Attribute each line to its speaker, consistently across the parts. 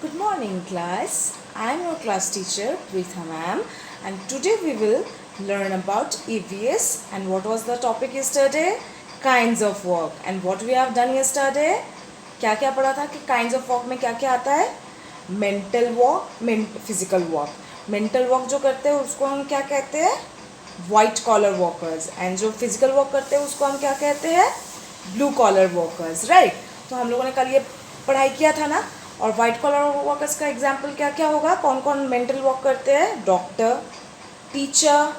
Speaker 1: Good morning, class. I am your class teacher, Preetha ma'am, and today we will learn about EVS. And what was the topic yesterday? Kinds of work. And what we have done yesterday? क्या क्या पढ़ा था कि kinds of work में क्या क्या आता है? Mental work, physical work. Mental work जो करते हैं उसको हम क्या कहते हैं? White collar workers. एंड जो फिजिकल वर्क करते हैं उसको हम क्या कहते हैं? Blue collar workers. राइट. तो हम लोगों ने कल ये पढ़ाई किया था ना. और वाइट कॉलर वर्कर्स का एग्जाम्पल क्या क्या होगा? कौन कौन मेंटल वर्क करते हैं? Doctor, teacher,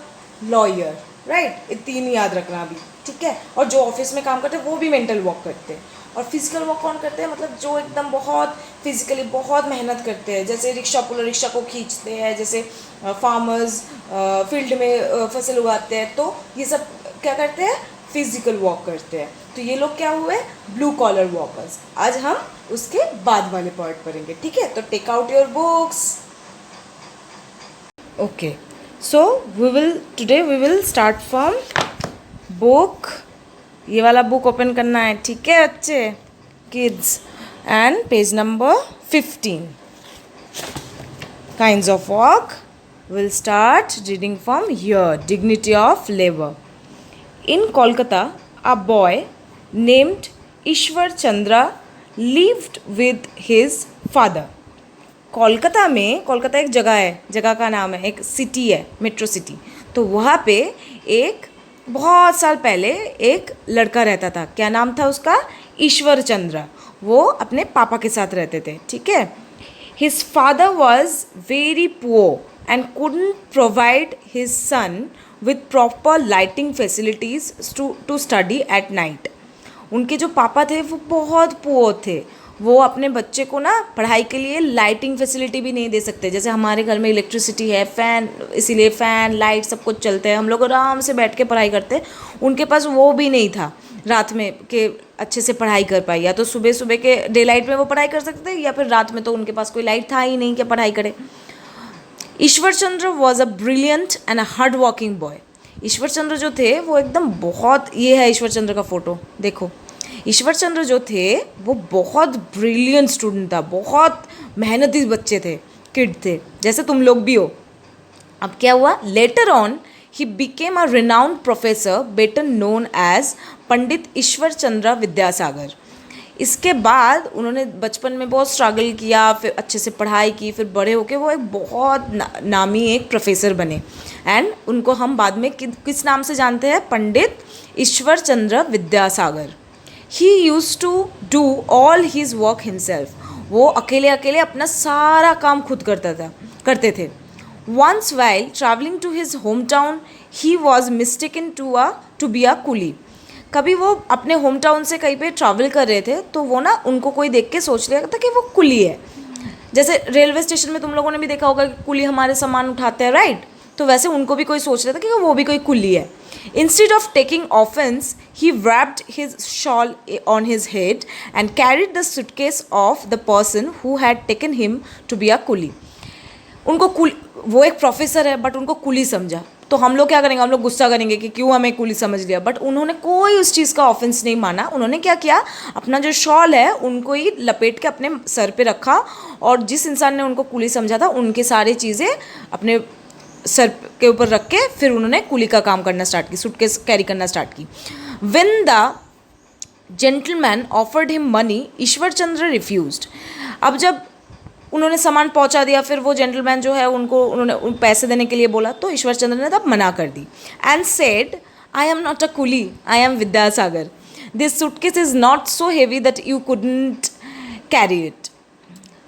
Speaker 1: lawyer. राइट. ये तीन याद रखना अभी. ठीक है. और जो ऑफिस में काम करते हैं वो भी मेंटल वर्क करते हैं. और फिजिकल वर्क कौन करते हैं? मतलब जो एकदम बहुत फिजिकली बहुत मेहनत करते हैं. जैसे रिक्शा को खींचते हैं, जैसे फार्मर्स फील्ड में फसल उगाते हैं. तो ये सब क्या करते हैं? फिजिकल वर्क करते हैं. तो ये लोग क्या हुए? Blue collar workers. आज हम उसके बाद वाले पार्ट पढ़ेंगे. ठीक है. तो take out your books. Okay. So today we will start from book. ये वाला बुक ओपन करना है. ठीक है बच्चे, kids. And page number 15. Kinds of work. We'll start reading from here. Dignity of labor. In Kolkata, a boy named Ishwar Chandra lived with his father. Kolkata में, कोलकाता एक जगह है, जगह का नाम है, एक सिटी है, मेट्रो सिटी. तो वहाँ पे एक बहुत साल पहले एक लड़का रहता था. क्या नाम था उसका? ईश्वर चंद्र. वो अपने पापा के साथ रहते थे. ठीक है. His father was very poor and couldn't provide his son with proper lighting facilities to study at night. उनके जो पापा थे वो बहुत पुअर थे. वो अपने बच्चे को ना पढ़ाई के लिए लाइटिंग फैसिलिटी भी नहीं दे सकते. जैसे हमारे घर में इलेक्ट्रिसिटी है, फ़ैन, इसीलिए फ़ैन लाइट सब कुछ चलते हैं, हम लोग आराम से बैठ के पढ़ाई करते हैं. उनके पास वो भी नहीं था रात में कि अच्छे से पढ़ाई कर पाए. या तो सुबह सुबह के डे लाइट में वो पढ़ाई कर सकते थे, या फिर रात में तो उनके पास कोई लाइट था ही नहीं कि पढ़ाई करे. Ishwar Chandra was a brilliant and a hard working boy. Ishwar Chandra जो थे वो एकदम बहुत, ये है ईश्वर चंद्र का फ़ोटो देखो. ईश्वर चंद्र जो थे वो बहुत ब्रिलियंट स्टूडेंट था, बहुत मेहनती बच्चे थे, किड थे, जैसे तुम लोग भी हो. अब क्या हुआ? Later on he became a renowned professor better known as Pandit Ishwar Chandra Vidyasagar. इसके बाद उन्होंने बचपन में बहुत स्ट्रगल किया, फिर अच्छे से पढ़ाई की, फिर बड़े होके वो एक बहुत नामी एक प्रोफेसर बने. एंड उनको हम बाद में किस नाम से जानते हैं? Pandit Ishwar Chandra Vidyasagar. He used to do all his work himself. वो अकेले अकेले अपना सारा काम खुद करते थे. Once while travelling to his home town he was mistaken to be a coolie. कभी वो अपने होम टाउन से कहीं पे ट्रैवल कर रहे थे तो वो ना उनको कोई देख के सोच लिया था कि वो कुली है. जैसे रेलवे स्टेशन में तुम लोगों ने भी देखा होगा कि कुली हमारे सामान उठाते हैं, राइट. तो वैसे उनको भी कोई सोच रहा था कि वो भी कोई कुली है. Instead of taking offense, he wrapped his shawl on his head and carried the suitcase of the person who had taken him to be a coolie. उनको वो एक प्रोफेसर है बट उनको कुली समझा. तो हम लोग क्या करेंगे? हम लोग गुस्सा करेंगे कि क्यों हमें कुली समझ लिया. बट उन्होंने कोई उस चीज़ का ऑफेंस नहीं माना. उन्होंने क्या किया? अपना जो शॉल है उनको ही लपेट के अपने सर पे रखा, और जिस इंसान ने उनको कुली समझा था उनके सारी चीज़ें अपने सर के ऊपर रख के फिर उन्होंने कुली का काम करना स्टार्ट की, सूटकेस कैरी करना स्टार्ट की. When the gentleman offered him money, Ishwar Chandra refused. अब जब उन्होंने सामान पहुंचा दिया, फिर वो जेंटलमैन जो है उन्होंने पैसे देने के लिए बोला, तो ईश्वर चंद्र ने तब मना कर दी. And said, I am not a coolie, I am Vidyasagar. This suitcase is not so heavy that you couldn't carry it.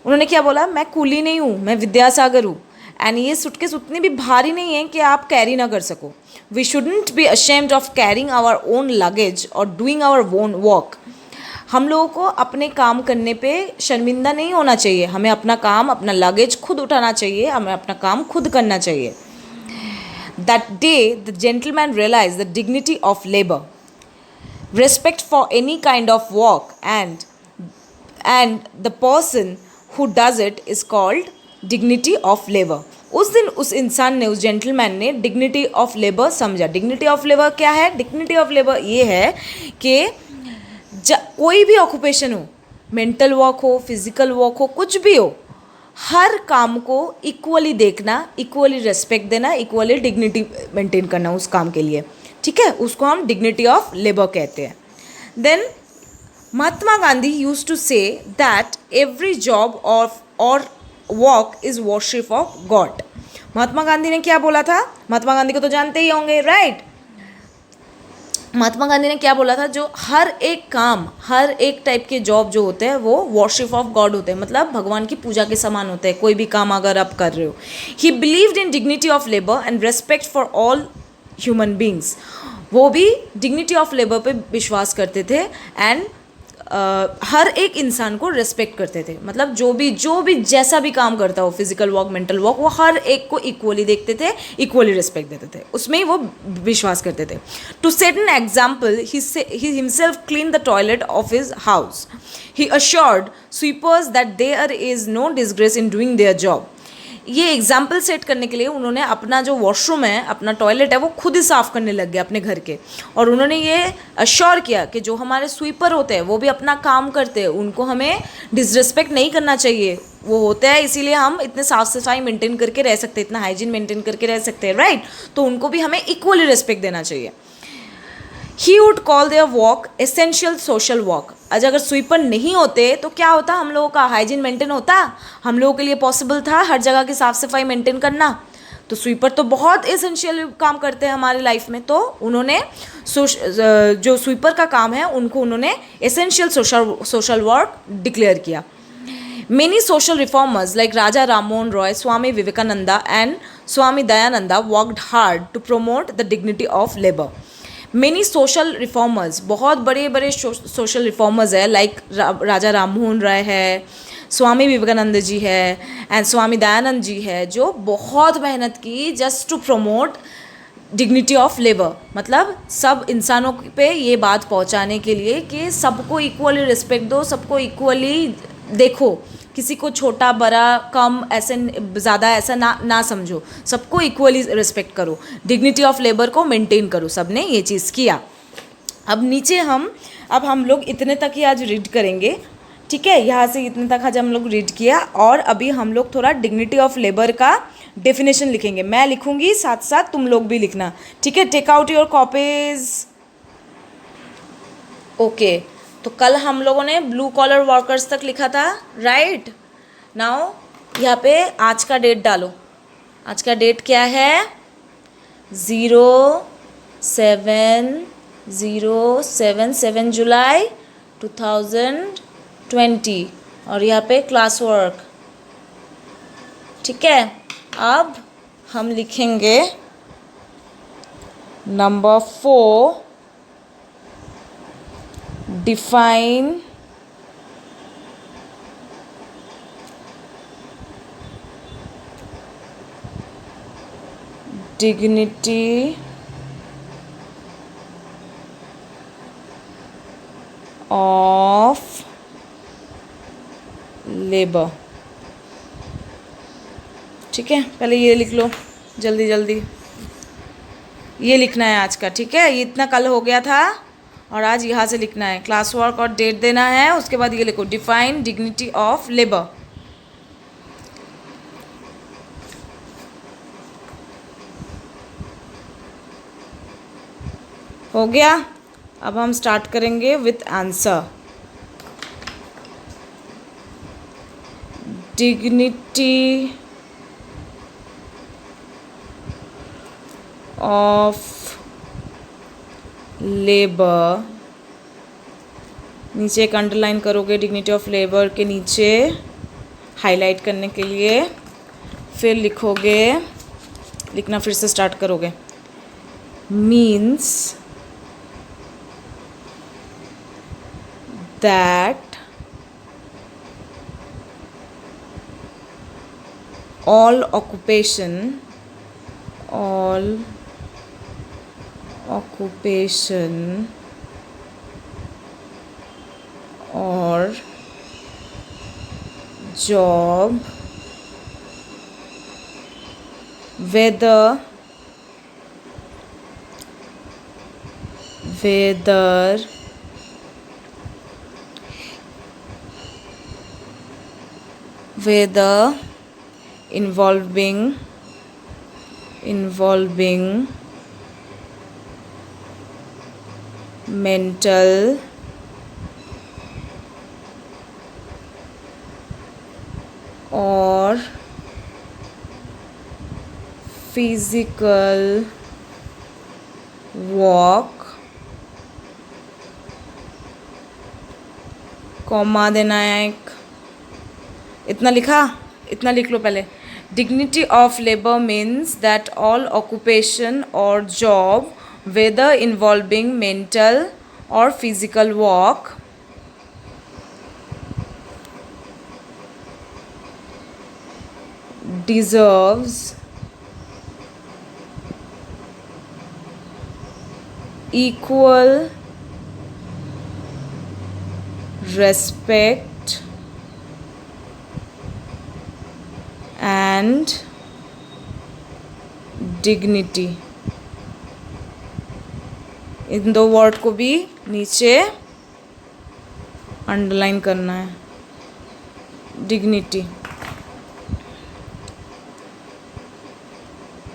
Speaker 1: उन्होंने क्या बोला? मैं कुली नहीं हूँ, मैं विद्यासागर हूँ. एंड ये सूटकेस उतनी भी भारी नहीं है कि आप कैरी ना कर सको. We shouldn't be ashamed of carrying our own luggage और डूइंग आवर ओन वर्क. हम लोगों को अपने काम करने पे शर्मिंदा नहीं होना चाहिए. हमें अपना काम, अपना लगेज खुद उठाना चाहिए, हमें अपना काम खुद करना चाहिए. That day the gentleman realize the dignity of labour, respect for any kind of work, and the person who does it is called dignity of labor. उस दिन उस इंसान ने, उस जेंटलमैन ने डिग्निटी ऑफ लेबर समझा. डिग्निटी ऑफ लेबर क्या है? डिग्निटी ऑफ लेबर ये है कि कोई भी ऑक्यूपेशन हो, मेंटल वर्क हो, फिजिकल वर्क हो, कुछ भी हो, हर काम को इक्वली देखना, इक्वली रेस्पेक्ट देना, इक्वली डिग्निटी मेंटेन करना उस काम के लिए, ठीक है, उसको हम डिग्निटी ऑफ लेबर कहते हैं. Then Mahatma Gandhi used to say that every job or work is worship of God. Mahatma Gandhi ने क्या बोला था? महात्मा गांधी को तो जानते ही होंगे, राइट? महात्मा गांधी ने क्या बोला था? जो हर एक काम, हर एक टाइप के जॉब जो होते हैं वो वर्शिप ऑफ गॉड होते हैं, मतलब भगवान की पूजा के समान होते हैं. कोई भी काम अगर आप कर रहे हो. ही believed in dignity of labour and respect for all human beings. वो भी डिग्निटी ऑफ लेबर पे विश्वास करते थे एंड हर एक इंसान को रेस्पेक्ट करते थे. मतलब जो भी जैसा भी काम करता हो, फिजिकल वर्क, मेंटल वर्क, वो हर एक को इक्वली देखते थे, इक्वली रेस्पेक्ट देते थे, उसमें ही वो विश्वास करते थे. To set an example, he himself clean the toilet of his house. He assured sweepers that there is no disgrace in doing their job. ये एग्जाम्पल सेट करने के लिए उन्होंने अपना जो वॉशरूम है, अपना टॉयलेट है, वो खुद ही साफ़ करने लग गए अपने घर के. और उन्होंने ये अश्योर किया कि जो हमारे स्वीपर होते हैं वो भी अपना काम करते हैं, उनको हमें डिसरिस्पेक्ट नहीं करना चाहिए. वो होता है इसीलिए हम इतने साफ़ सफाई मेंटेन करके रह सकते हैं, इतना हाइजीन मेंटेन करके रह सकते हैं, राइट? तो उनको भी हमें इक्वली रिस्पेक्ट देना चाहिए. He would call their work essential social work. आज अगर स्वीपर नहीं होते तो क्या होता? हम लोगों का हाइजीन मेंटेन होता? हम लोगों के लिए पॉसिबल था हर जगह की साफ़ सफाई मेंटेन करना? तो स्वीपर तो बहुत एसेंशियल काम करते हैं हमारी लाइफ में. तो उन्होंने जो स्वीपर का काम है उनको उन्होंने एसेंशियल सोशल वर्क डिक्लेयर किया. Many social reformers like Raja Rammohn Roy, Swami Vivekananda and Swami Dayananda worked hard to promote the dignity of labor. Many social reformers, बहुत बड़े बड़े सोशल रिफॉर्मर्स है, लाइक राजा राममोहन राय है, स्वामी विवेकानंद जी है एंड स्वामी दयानंद जी है, जो बहुत मेहनत की just to promote dignity of labour. मतलब सब इंसानों पे ये बात पहुंचाने के लिए कि सबको इक्वली रिस्पेक्ट दो, सबको इक्वली देखो, किसी को छोटा बड़ा कम ऐसे ज़्यादा ऐसा ना समझो, सबको इक्वली रिस्पेक्ट करो, डिग्निटी ऑफ लेबर को मेंटेन करो. सब ने ये चीज़ किया. अब नीचे अब हम लोग इतने तक ही आज रीड करेंगे, ठीक है? यहाँ से इतने तक आज हम लोग रीड किया और अभी हम लोग थोड़ा डिग्निटी ऑफ लेबर का डेफिनेशन लिखेंगे. मैं लिखूँगी, साथ साथ तुम लोग भी लिखना, ठीक है? Take out your copies. Okay, तो कल हम लोगों ने ब्लू कॉलर वर्कर्स तक लिखा था, राइट? नाउ यहाँ पे आज का डेट डालो. आज का डेट क्या है? 7 जुलाई 2020. और यहाँ पे क्लास वर्क, ठीक है? अब हम लिखेंगे number 4, define dignity of labor. ठीक है, पहले ये लिख लो जल्दी जल्दी. ये लिखना है आज का, ठीक है? ये इतना कल हो गया था और आज यहाँ से लिखना है. क्लास वर्क और डेट देना है, उसके बाद ये लिखो डिफाइन डिग्निटी ऑफ लेबर. हो गया? अब हम स्टार्ट करेंगे with answer. Dignity of labour, नीचे एक अंडरलाइन करोगे डिग्निटी ऑफ लेबर के नीचे हाईलाइट करने के लिए, फिर लिखोगे, लिखना फिर से स्टार्ट करोगे, means that all occupation or job, whether involving mental or physical walk, comma देना है एक, इतना लिखा, इतना लिख लो पहले. Dignity of labor means that all occupation or job, whether involving mental or physical work, deserves equal respect and dignity. इन दो word को भी नीचे अंडरलाइन करना है. डिग्निटी,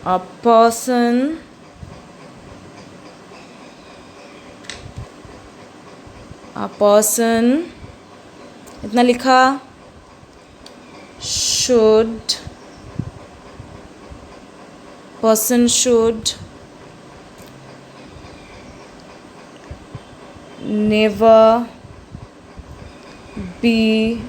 Speaker 1: a person इतना लिखा, person should never be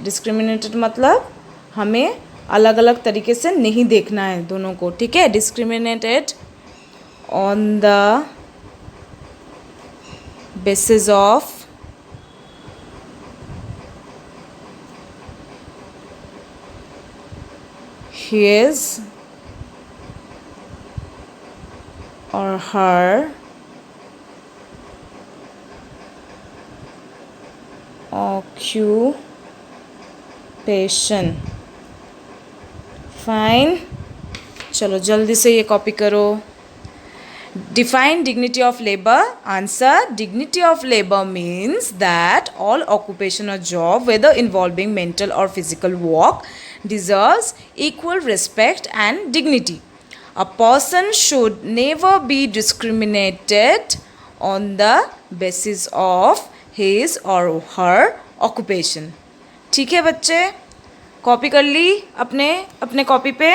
Speaker 1: discriminated मतलब हमें अलग अलग तरीके से नहीं देखना है दोनों को, ठीक है. discriminated on the basis of his or her occupation. Fine, चलो जल्दी से ये कॉपी करो. Define dignity of labor. Answer: dignity of labor means that all occupation or job, whether involving mental or physical work, deserves equal respect and dignity. A person should never be discriminated on the basis of his or her occupation. ठीक है बच्चे, copy कर ली अपने copy पे.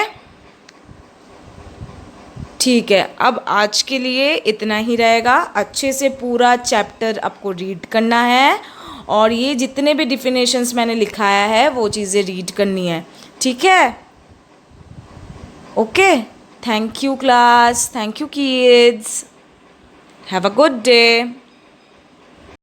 Speaker 1: ठीक है, अब आज के लिए इतना ही रहेगा. अच्छे से पूरा चैप्टर आपको रीड करना है और ये जितने भी डिफिनेशंस मैंने लिखाया है वो चीज़ें रीड करनी है, ठीक है. Okay, thank you class, thank you kids, have a good day.